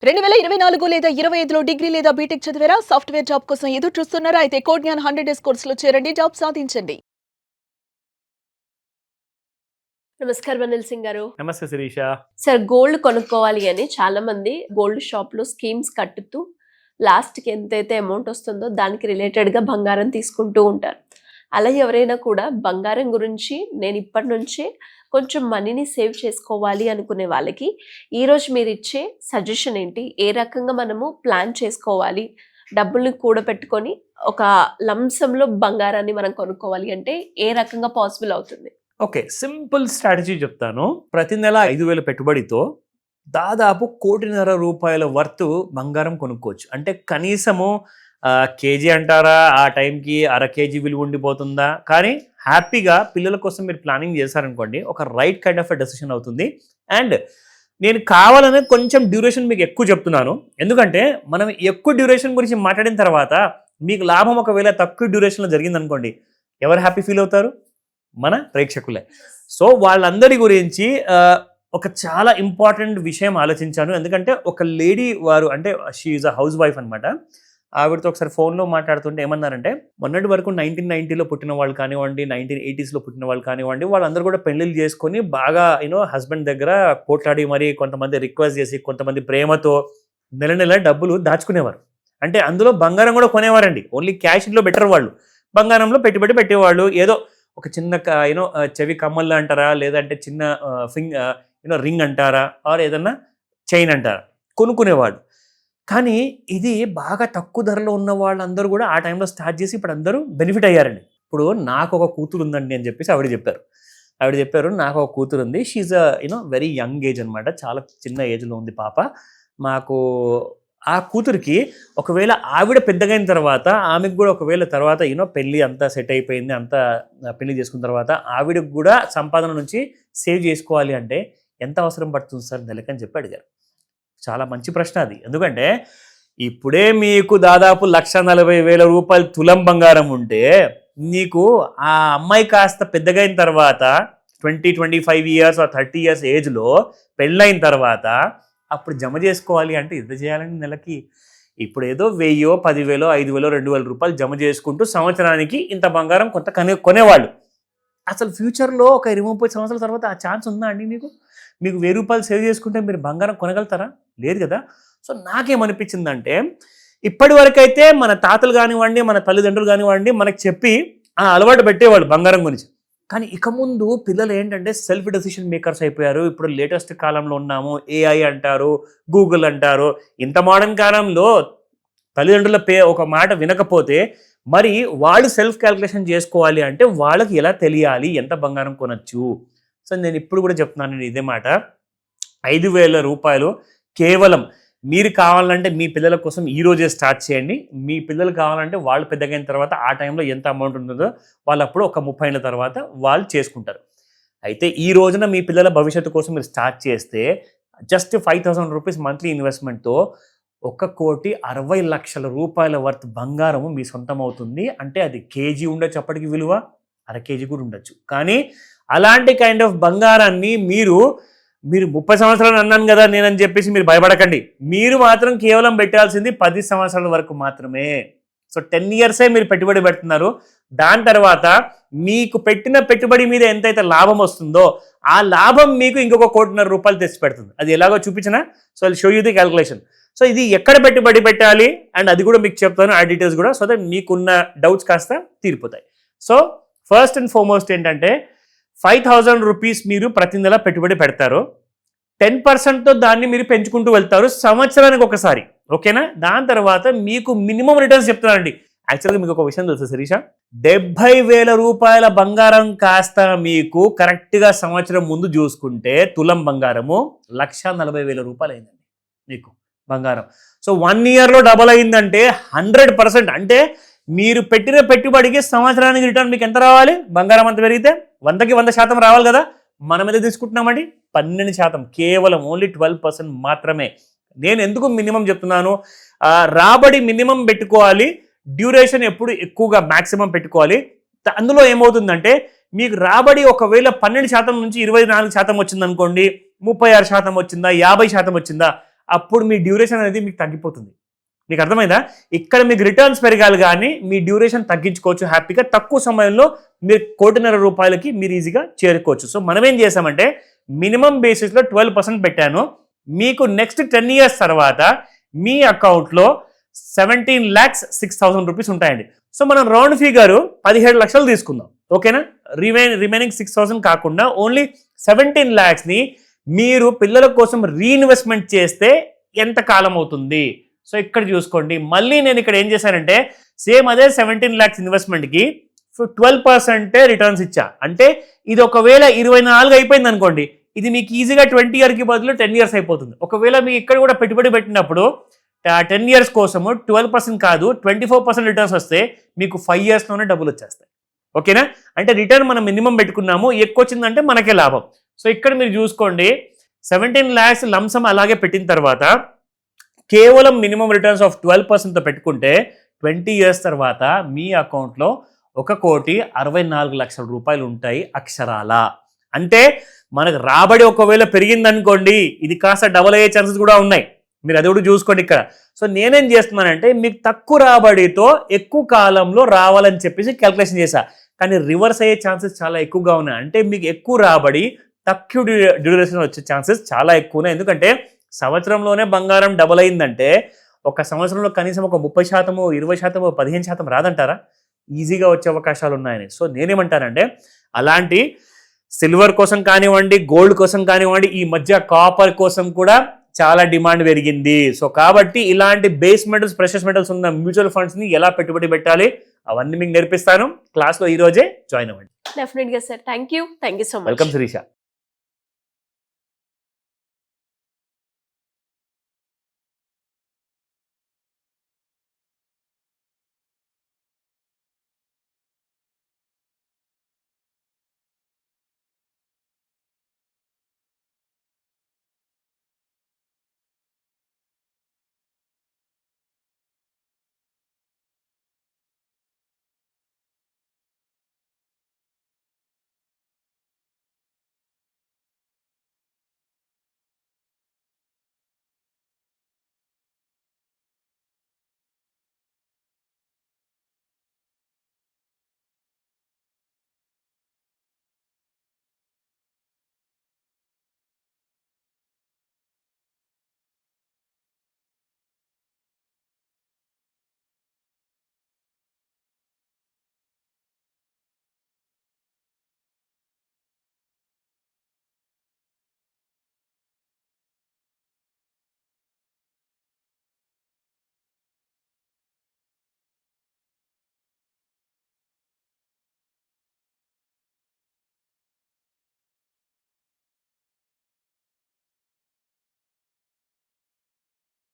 2024 లేదా 25లో డిగ్రీ లేదా బీటెక్ చదివారా? సాఫ్ట్‌వేర్ జాబ్ కోసం ఎదురు చూస్తున్నారా? అయితే కోడ్ జ్ఞాన్ 100 డేస్ కోర్సులో చేరండి. జాబ్ సాధించండి. నమస్కారం అనిల్ సింగ్ గారు. నమస్తే శిరీష. సార్, గోల్డ్ కొనుక్కోవాలి అని చాలా మంది గోల్డ్ షాప్‌లో స్కీమ్స్ కట్టుతూ లాస్ట్‌కి ఎంతైతే అమౌంట్ వస్తుందో దానికి రిలేటెడ్‌గా బంగారం తీసుకుంటూ ఉంటారు. అలా ఎవరైనా కూడా బంగారం గురించి నేను ఇప్పటి నుంచే కొంచెం మనీని సేవ్ చేసుకోవాలి అనుకునే వాళ్ళకి ఈరోజు మీరు ఇచ్చే సజెషన్ ఏంటి? ఏ రకంగా మనము ప్లాన్ చేసుకోవాలి? డబ్బుల్ని కూడబెట్టుకొని ఒక లంసంలో బంగారాన్ని మనం కొనుక్కోవాలి అంటే ఏ రకంగా పాసిబుల్ అవుతుంది? ఓకే, సింపుల్ స్ట్రాటజీ చెప్తాను. ప్రతి నెల 5,000 పెట్టుబడితో దాదాపు 1,50,00,000 రూపాయల వర్త్ బంగారం కొనుక్కోవచ్చు. అంటే కనీసము కేజీ అంటారా, ఆ టైంకి అర కేజీ విలువ ఉండిపోతుందా, కానీ హ్యాపీగా పిల్లల కోసం మీరు ప్లానింగ్ చేశారనుకోండి, ఒక రైట్ కైండ్ ఆఫ్ డెసిషన్ అవుతుంది. అండ్ నేను కావాలనే కొంచెం డ్యూరేషన్ మీకు ఎక్కువ చెప్తున్నాను, ఎందుకంటే మనం ఎక్కువ డ్యూరేషన్ గురించి మాట్లాడిన తర్వాత మీకు లాభం ఒకవేళ తక్కువ డ్యూరేషన్లో జరిగిందనుకోండి, ఎవరు హ్యాపీ ఫీల్ అవుతారు? మన ప్రేక్షకులే. సో వాళ్ళందరి గురించి ఒక చాలా ఇంపార్టెంట్ విషయం ఆలోచించాను. ఎందుకంటే ఒక లేడీ వారు, అంటే she is a house wife అనమాట. ఆవిడతో ఒకసారి ఫోన్లో మాట్లాడుతుంటే ఏమన్నారంటే, మొన్నటి వరకు 1990లో పుట్టిన వాళ్ళు కానివ్వండి, 1980స్లో పుట్టిన వాళ్ళు కానివ్వండి, వాళ్ళందరూ కూడా పెళ్ళిళ్ళు చేసుకొని బాగా హస్బెండ్ దగ్గర పోట్లాడి, మరి కొంతమంది రిక్వెస్ట్ చేసి, కొంతమంది ప్రేమతో నెల నెల డబ్బులు దాచుకునేవారు. అంటే అందులో బంగారం కూడా కొనేవారండి. ఓన్లీ క్యాష్లో బెటర్ వాళ్ళు బంగారంలో పెట్టుబడి పెట్టేవాళ్ళు. ఏదో ఒక చిన్న చెవి కమ్మల్లో అంటారా, లేదంటే చిన్న రింగ్ అంటారా, ఆర్ ఏదన్నా చైన్ అంటారా, కొనుక్కునేవాడు. కానీ ఇది బాగా తక్కువ ధరలో ఉన్న వాళ్ళందరూ కూడా ఆ టైంలో స్టార్ట్ చేసి ఇప్పుడు అందరూ బెనిఫిట్ అయ్యారండి. ఇప్పుడు నాకు ఒక కూతురు ఉందండి అని చెప్పేసి ఆవిడ చెప్పారు, నాకు ఒక కూతురు ఉంది. షీఈ్ వెరీ యంగ్ ఏజ్ అనమాట, చాలా చిన్న ఏజ్లో ఉంది పాప. మాకు ఆ కూతురికి ఒకవేళ ఆవిడ పెద్దగైన తర్వాత, ఆమెకు కూడా ఒకవేళ తర్వాత పెళ్ళి అంతా సెట్ అయిపోయింది, అంతా పెళ్లి చేసుకున్న తర్వాత ఆవిడకు కూడా సంపాదన నుంచి సేవ్ చేసుకోవాలి అంటే ఎంత అవసరం పడుతుంది సార్ నెలకని చెప్పి అడిగారు. చాలా మంచి ప్రశ్న అది. ఎందుకంటే ఇప్పుడే మీకు దాదాపు 1,40,000 రూపాయలు తులం బంగారం ఉంటే, నీకు ఆ అమ్మాయి కాస్త పెద్దగైన తర్వాత 20-25 ఇయర్స్ 30 ఇయర్స్ ఏజ్లో పెళ్ళైన తర్వాత అప్పుడు జమ చేసుకోవాలి అంటే ఎంత చేయాలండి నెలకి? ఇప్పుడు ఏదో 1,000, 10,000, 5,000, 2,000 రూపాయలు జమ చేసుకుంటూ సంవత్సరానికి ఇంత బంగారం కొంత కొనేవాళ్ళు. అసలు ఫ్యూచర్లో ఒక 20-30 సంవత్సరాల తర్వాత ఆ ఛాన్స్ ఉందా అండి మీకు 1,000 రూపాయలు సేవ్ చేసుకుంటే మీరు బంగారం కొనగలుగుతారా? లేదు కదా. సో నాకేమనిపించిందంటే, ఇప్పటి వరకైతే మన తాతలు కానివ్వండి, మన తల్లిదండ్రులు కానివ్వండి మనకు చెప్పి అలవాటు పెట్టేవాళ్ళు బంగారం గురించి. కానీ ఇక ముందు పిల్లలు ఏంటంటే సెల్ఫ్ డెసిషన్ మేకర్స్ అయిపోయారు. ఇప్పుడు లేటెస్ట్ కాలంలో ఉన్నాము, ఏఐ అంటారు, గూగుల్ అంటారు. ఇంత మోడర్న్ కాలంలో తల్లిదండ్రుల ఒక మాట వినకపోతే మరి వాళ్ళు సెల్ఫ్ క్యాల్కులేషన్ చేసుకోవాలి అంటే వాళ్ళకి ఎలా తెలియాలి ఎంత బంగారం కొనొచ్చు? సో నేను ఇప్పుడు కూడా చెప్తున్నాను ఇదే మాట. 5,000 రూపాయలు కేవలం మీరు కావాలంటే మీ పిల్లల కోసం ఈ రోజే స్టార్ట్ చేయండి. మీ పిల్లలు కావాలంటే వాళ్ళు పెద్దగైన తర్వాత ఆ టైంలో ఎంత అమౌంట్ ఉంటుందో వాళ్ళు అప్పుడు ఒక 30 ఏళ్ళ తర్వాత వాళ్ళు చేసుకుంటారు. అయితే ఈ రోజున మీ పిల్లల భవిష్యత్తు కోసం మీరు స్టార్ట్ చేస్తే జస్ట్ 5,000 రూపీస్ మంత్లీ ఇన్వెస్ట్మెంట్తో 1,60,00,000 రూపాయల వర్త్ బంగారము మీ సొంతం అవుతుంది. అంటే అది కేజీ ఉండొచ్చు, అప్పటికి విలువ అర కేజీ కూడా ఉండొచ్చు. కానీ అలాంటి కైండ్ ఆఫ్ బంగారాన్ని మీరు 30 సంవత్సరాలు అన్నాను కదా నేనని చెప్పేసి మీరు భయపడకండి. మీరు మాత్రం కేవలం పెట్టాల్సింది 10 సంవత్సరాల వరకు మాత్రమే. సో 10 ఇయర్సే మీరు పెట్టుబడి పెడుతున్నారు. దాని తర్వాత మీకు పెట్టిన పెట్టుబడి మీద ఎంతైతే లాభం వస్తుందో ఆ లాభం మీకు ఇంకొక 1,50,00,000 రూపాయలు తెచ్చి పెడుతుంది. అది ఎలాగో చూపించినా, so I show you the calculation. So ఇది ఎక్కడ పెట్టుబడి పెట్టాలి అండ్ అది కూడా మీకు చెప్తాను, ఆ డీటెయిల్స్ కూడా, సో దట్ మీకున్న డౌట్స్ కాస్త తీరిపోతాయి. సో ఫస్ట్ అండ్ ఫార్మోస్ట్ ఏంటంటే, 5,000 రూపీస్ మీరు ప్రతి నెల పెట్టుబడి పెడతారు. 10%తో దాన్ని మీరు పెంచుకుంటూ వెళ్తారు సంవత్సరానికి ఒకసారి. ఓకేనా? దాని తర్వాత మీకు మినిమం రిటర్న్స్ చెప్తున్నానండి. యాక్చువల్గా మీకు ఒక విషయం తెలుసు శిరీష, 70,000 రూపాయల బంగారం కాస్త మీకు కరెక్ట్గా సంవత్సరం ముందు చూసుకుంటే తులం బంగారము 1,40,000 రూపాయలు అయిందండి మీకు బంగారం. సో 1 ఇయర్లో డబల్ అయిందంటే 100%. అంటే మీరు పెట్టిన పెట్టుబడికి సంవత్సరానికి రిటర్న్ మీకు ఎంత రావాలి? బంగారం అంత పెరిగితే 100కి 100% రావాలి కదా. మనం ఏదో తీసుకుంటున్నామండి 12%, కేవలం ఓన్లీ 12% మాత్రమే. నేను ఎందుకు మినిమం చెప్తున్నాను? రాబడి మినిమం పెట్టుకోవాలి, డ్యూరేషన్ ఎప్పుడు ఎక్కువగా మ్యాక్సిమం పెట్టుకోవాలి. అందులో ఏమవుతుందంటే, మీకు రాబడి ఒకవేళ 12% నుంచి 24% వచ్చిందనుకోండి, 36% వచ్చిందా, 50% వచ్చిందా, అప్పుడు మీ డ్యూరేషన్ అనేది మీకు తగ్గిపోతుంది. మీకు అర్థమైందా? ఇక్కడ మీకు రిటర్న్స్ పెరగాలి కానీ మీ డ్యూరేషన్ తగ్గించుకోవచ్చు హ్యాపీగా. తక్కువ సమయంలో మీరు 1.5 కోటి రూపాయలకి మీరు ఈజీగా చేరుకోవచ్చు. సో మనం ఏం చేసామంటే మినిమం బేసిస్లో 12% పెట్టాను. మీకు నెక్స్ట్ 10 years తర్వాత మీ అకౌంట్లో 17,06,000 రూపీస్ ఉంటాయండి. సో మనం రౌండ్ ఫిగర్ 17 లక్షలు తీసుకుందాం, ఓకేనా? రిమైనింగ్ 6,000 కాకుండా ఓన్లీ 17 lakhsని మీరు పిల్లల కోసం రీఇన్వెస్ట్మెంట్ చేస్తే ఎంత కాలం అవుతుంది? సో ఇక్కడ చూసుకోండి. మళ్ళీ నేను ఇక్కడ ఏం చేశానంటే సేమ్ అదే 17 lakhs ఇన్వెస్ట్మెంట్కి 12% రిటర్న్స్ ఇచ్చా. అంటే ఇది ఒకవేళ 24 అయిపోయింది అనుకోండి, ఇది మీకు ఈజీగా 20 yearకి బదులు 10 years అయిపోతుంది. ఒకవేళ మీకు ఇక్కడ కూడా పెట్టుబడి పెట్టినప్పుడు 10 years కోసము 12% కాదు 24% రిటర్న్స్ వస్తే మీకు 5 yearsలోనే డబ్బులు వచ్చేస్తాయి, ఓకేనా? అంటే రిటర్న్ మనం మినిమం పెట్టుకున్నాము, ఎక్కువ వచ్చిందంటే మనకే లాభం. సో ఇక్కడ మీరు చూసుకోండి 17 lakhs లంసమ్ అలాగే పెట్టిన తర్వాత కేవలం మినిమం రిటర్న్స్ ఆఫ్ 12%తో పెట్టుకుంటే 20 years తర్వాత మీ అకౌంట్లో 1,64,00,000 రూపాయలు ఉంటాయి అక్షరాల. అంటే మనకు రాబడి ఒకవేళ పెరిగిందనుకోండి ఇది కాస్త డబల్ అయ్యే ఛాన్సెస్ కూడా ఉన్నాయి. మీరు అది కూడా చూసుకోండి ఇక్కడ. సో నేనేం చేస్తున్నానంటే మీకు తక్కువ రాబడితో ఎక్కువ కాలంలో రావాలని చెప్పేసి క్యాల్కులేషన్ చేశా. కానీ రివర్స్ అయ్యే ఛాన్సెస్ చాలా ఎక్కువగా ఉన్నాయి. అంటే మీకు ఎక్కువ రాబడి తక్కువ డ్యూరేషన్ వచ్చే ఛాన్సెస్ చాలా ఎక్కువ ఉన్నాయి. ఎందుకంటే సంవత్సరంలోనే బంగారం డబల్ అయిందంటే ఒక సంవత్సరంలో కనీసం ఒక 30%, 20%, 15% రాదంటారా? ఈజీగా వచ్చే అవకాశాలు ఉన్నాయని. సో నేనేమంటానంటే అలాంటి సిల్వర్ కోసం కానివ్వండి, గోల్డ్ కోసం కానివ్వండి, ఈ మధ్య కాపర్ కోసం కూడా చాలా డిమాండ్ పెరిగింది. సో కాబట్టి ఇలాంటి బేస్ మెటల్స్, ప్రెషస్ మెటల్స్ ఉన్న మ్యూచువల్ ఫండ్స్ని ఎలా పెట్టుబడి పెట్టాలి అవన్నీ మీకు నేర్పిస్తాను. క్లాస్లో ఈ రోజే జాయిన్ అవ్వండి. డెఫినెట్గా sir. Thank you so much. Welcome Sirisha.